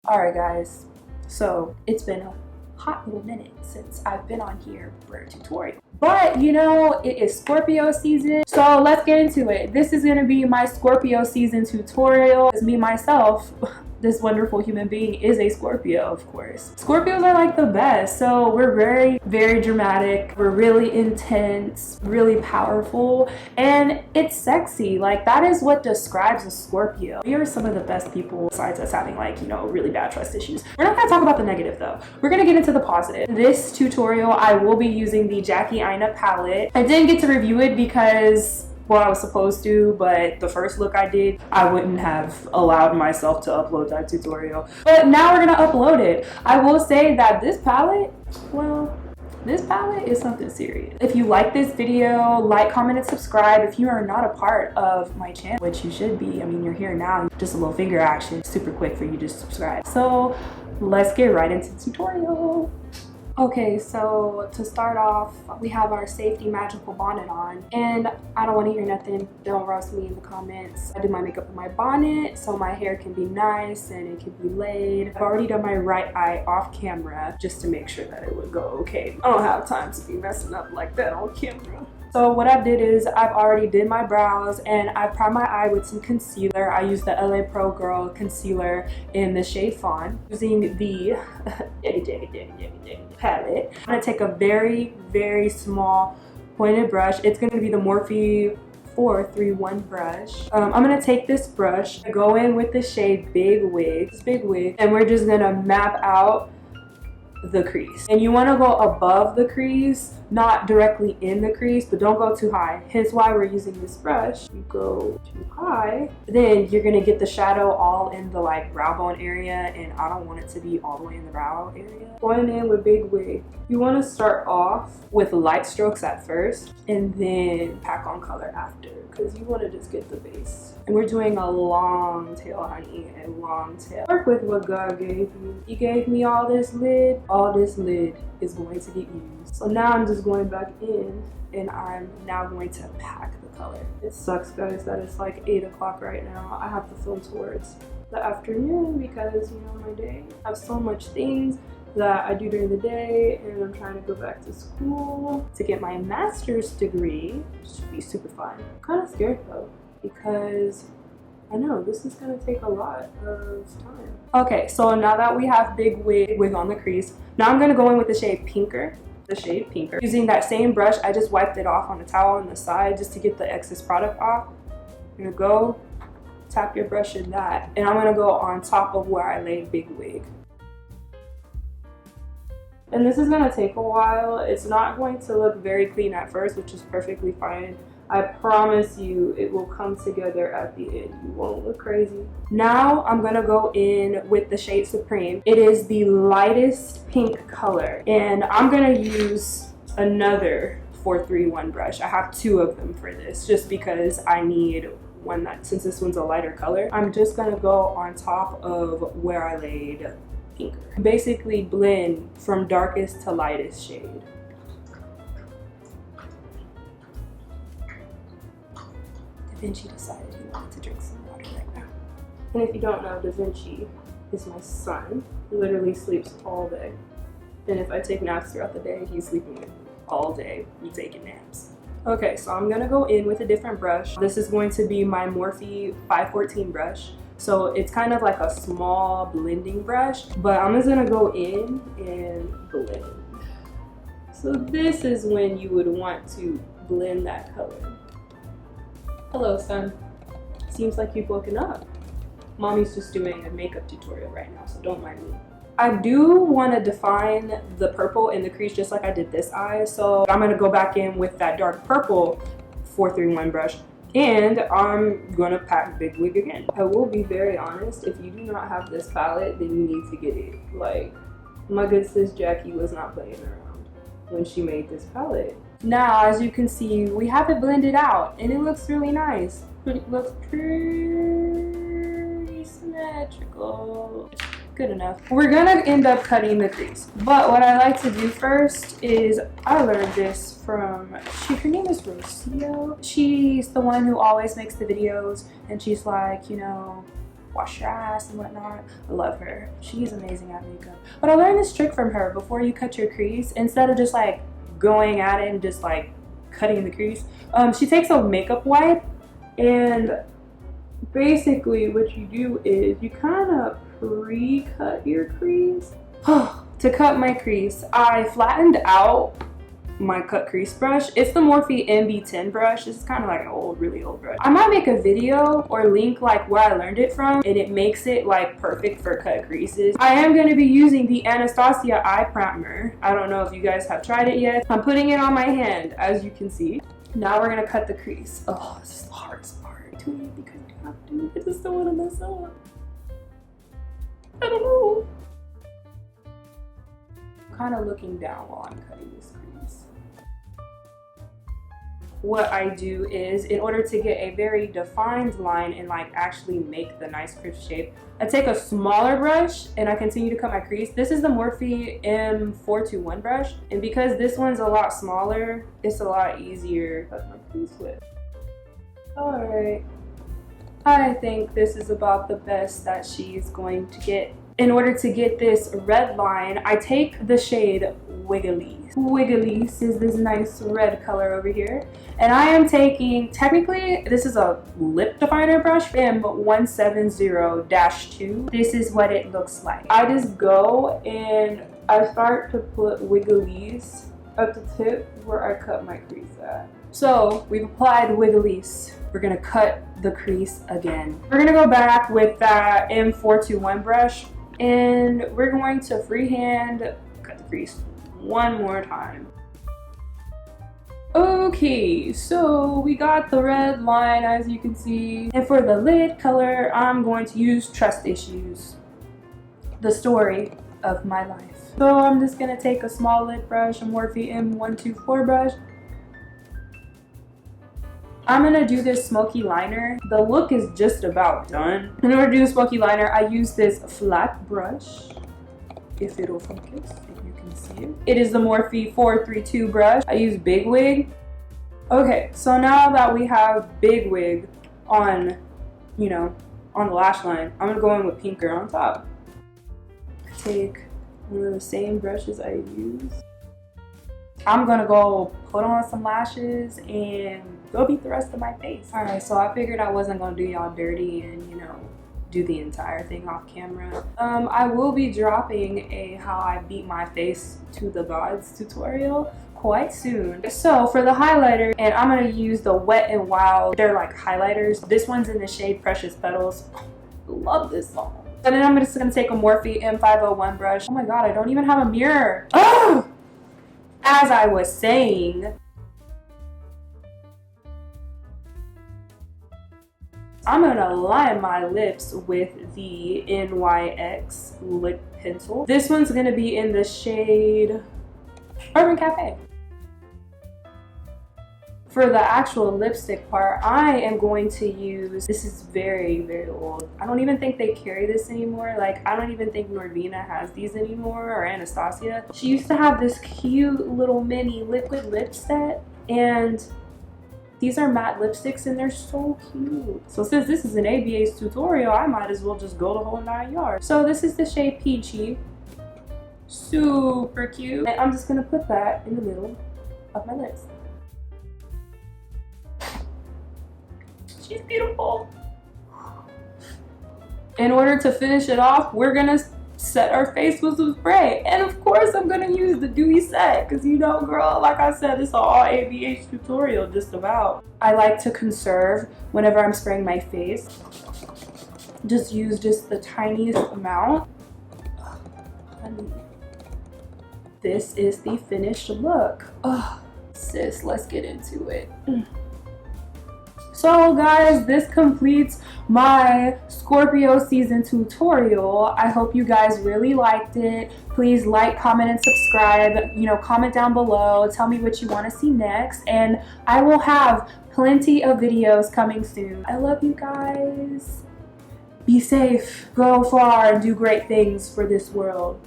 Alright guys, so it's been a hot little minute since I've been on here for a tutorial. But you know, it is Scorpio season, so let's get into it. This is gonna be my Scorpio season tutorial. As me myself, this wonderful human being is a Scorpio, of course. Scorpios are like the best. So we're very, very dramatic. We're really intense, really powerful, and it's sexy. Like, that is what describes a Scorpio. We are some of the best people, besides us having, like, you know, really bad trust issues. We're not gonna talk about the negative though. We're gonna get into the positive. In this tutorial, I will be using the Jackie Aina palette. I didn't get to review it because, well, I was supposed to, but the first look I did, I wouldn't have allowed myself to upload that tutorial. But now we're gonna upload it. I will say that this palette, well, this palette is something serious. If you like this video, like, comment, and subscribe. If you are not a part of my channel, which you should be, I mean, you're here now, just a little finger action, super quick for you to subscribe. So let's get right into the tutorial. Okay, so to start off, we have our safety magical bonnet on, and I don't want to hear nothing. Don't roast me in the comments. I do my makeup with my bonnet so my hair can be nice and it can be laid. I've already done my right eye off camera just to make sure that it would go okay. I don't have time to be messing up like that on camera. So what I did is I've already did my brows and I primed my eye with some concealer. I used the LA Pro Girl concealer in the shade Fawn. Using the palette, I'm going to take a very, very small pointed brush. It's going to be the Morphe 431 brush. I'm going to take this brush, go in with the shade Big Wig, and we're just going to map out the crease. And you want to go above the crease, not directly in the crease, but don't go too high. Hence why we're using this brush. You go too high, then you're gonna get the shadow all in the like brow bone area, and I don't want it to be all the way in the brow area. Going in with Big Wig, you want to start off with light strokes at first and then pack on color after, because you want to just get the base. And we're doing a long tail, honey, a long tail. Work with what God gave you. He gave me all this lid. All this lid is going to get used. So now I'm just going back in and I'm now going to pack the color. It sucks, guys, that it's like 8 o'clock right now. I have to film towards the afternoon because, you know, my day, I have so much things that I do during the day, and I'm trying to go back to school to get my master's degree, which should be super fun. I'm kind of scared though, because I know this is gonna take a lot of time. Okay, so now that we have Big Wig on the crease, now I'm gonna go in with the shade Pinker. Using that same brush, I just wiped it off on a towel on the side just to get the excess product off. You're gonna go tap your brush in that, and I'm gonna go on top of where I laid Big Wig. And this is gonna take a while. It's not going to look very clean at first, which is perfectly fine. I promise you it will come together at the end. You won't look crazy. Now I'm gonna go in with the shade Supreme. It is the lightest pink color, and I'm gonna use another 431 brush. I have 2 of them for this just because I need one that, since this one's a lighter color, I'm just gonna go on top of where I laid Pinker. Basically blend from darkest to lightest shade. Da Vinci decided he wanted to drink some water right now. And if you don't know, Da Vinci is my son. He literally sleeps all day. And if I take naps throughout the day, he's sleeping all day. He's taking naps. Okay, so I'm gonna go in with a different brush. This is going to be my Morphe 514 brush. So it's kind of like a small blending brush, but I'm just gonna go in and blend. So this is when you would want to blend that color. Hello, son. Seems like you've woken up. Mommy's just doing a makeup tutorial right now, so don't mind me. I do want to define the purple in the crease just like I did this eye, so I'm gonna go back in with that dark purple 431 brush. And I'm gonna pack Big Wig again. I will be very honest, if you do not have this palette, then you need to get it. Like, my good sis Jackie was not playing around when she made this palette. Now, as you can see, we have it blended out and it looks really nice. It looks pretty symmetrical. Good enough. We're gonna end up cutting the crease, but what I like to do first is, I learned this from, her name is Rocio. She's the one who always makes the videos, and she's like, you know, wash your ass and whatnot. I love her. She's amazing at makeup. But I learned this trick from her. Before you cut your crease, instead of just like going at it and just like cutting the crease, she takes a makeup wipe, and basically what you do is you kind of pre-cut your crease. To cut my crease, I flattened out my cut crease brush. It's the Morphe MB10 brush. This is kind of like an old, really old brush. I might make a video or link like where I learned it from, and it makes it like perfect for cut creases. I am going to be using the Anastasia eye primer. I don't know if you guys have tried it yet. I'm putting it on my hand, as you can see. Now we're going to cut the crease. Oh, this is the hardest part to me because I have to. I just don't want to mess up. I don't know. I'm kind of looking down while I'm cutting this crease. What I do is, in order to get a very defined line and like actually make the nice crisp shape, I take a smaller brush and I continue to cut my crease. This is the Morphe M421 brush, and because this one's a lot smaller, it's a lot easier to cut my crease with. Alright, I think this is about the best that she's going to get. In order to get this red line, I take the shade Wiggly. Wiggly's is this nice red color over here. And I am taking, technically, this is a lip definer brush, M170-2. This is what it looks like. I just go and I start to put Wiggly's at the tip where I cut my crease at. So we've applied Wiggly's. We're gonna cut the crease again. We're gonna go back with that M421 brush, and we're going to freehand cut the crease one more time. Okay, so we got the red line, as you can see. And for the lid color, I'm going to use Trust Issues, the story of my life. So I'm just gonna take a small lid brush, a Morphe M124 brush. I'm gonna do this smoky liner. The look is just about done. In order to do the smoky liner, I use this flat brush, if it'll focus, if you can see it. It is the Morphe 432 brush. I use Big Wig. Okay, so now that we have Big Wig on, you know, on the lash line, I'm gonna go in with pinker on top. Take one of the same brushes I use. I'm gonna go put on some lashes and go beat the rest of my face. Alright, so I figured I wasn't gonna do y'all dirty and, you know, do the entire thing off camera. I will be dropping a how I beat my face to the gods tutorial quite soon. So for the highlighter, and I'm gonna use the Wet n Wild, they're like highlighters. This one's in the shade Precious Petals. Love this song. And then I'm just gonna take a Morphe M501 brush. Oh my god, I don't even have a mirror. Oh! As I was saying, I'm gonna line my lips with the NYX lip pencil. This one's gonna be in the shade Urban Cafe. For the actual lipstick part, I am going to use, this is very, very old. I don't even think they carry this anymore. Like, I don't even think Norvina has these anymore, or Anastasia. She used to have this cute little mini liquid lip set, and these are matte lipsticks and they're so cute. So since this is an ABH tutorial, I might as well just go the whole 9 yards. So this is the shade Peachy. Super cute. And I'm just gonna put that in the middle of my lips. She's beautiful. In order to finish it off, we're gonna set our face with some spray. And of course, I'm gonna use the Dewy set, because you know, girl, like I said, it's an all ABH tutorial just about. I like to conserve whenever I'm spraying my face. Just use just the tiniest amount. Honey. This is the finished look. Oh, sis, let's get into it. So guys, this completes my Scorpio season tutorial. I hope you guys really liked it. Please like, comment, and subscribe. You know, comment down below. Tell me what you want to see next. And I will have plenty of videos coming soon. I love you guys. Be safe. Go far and do great things for this world.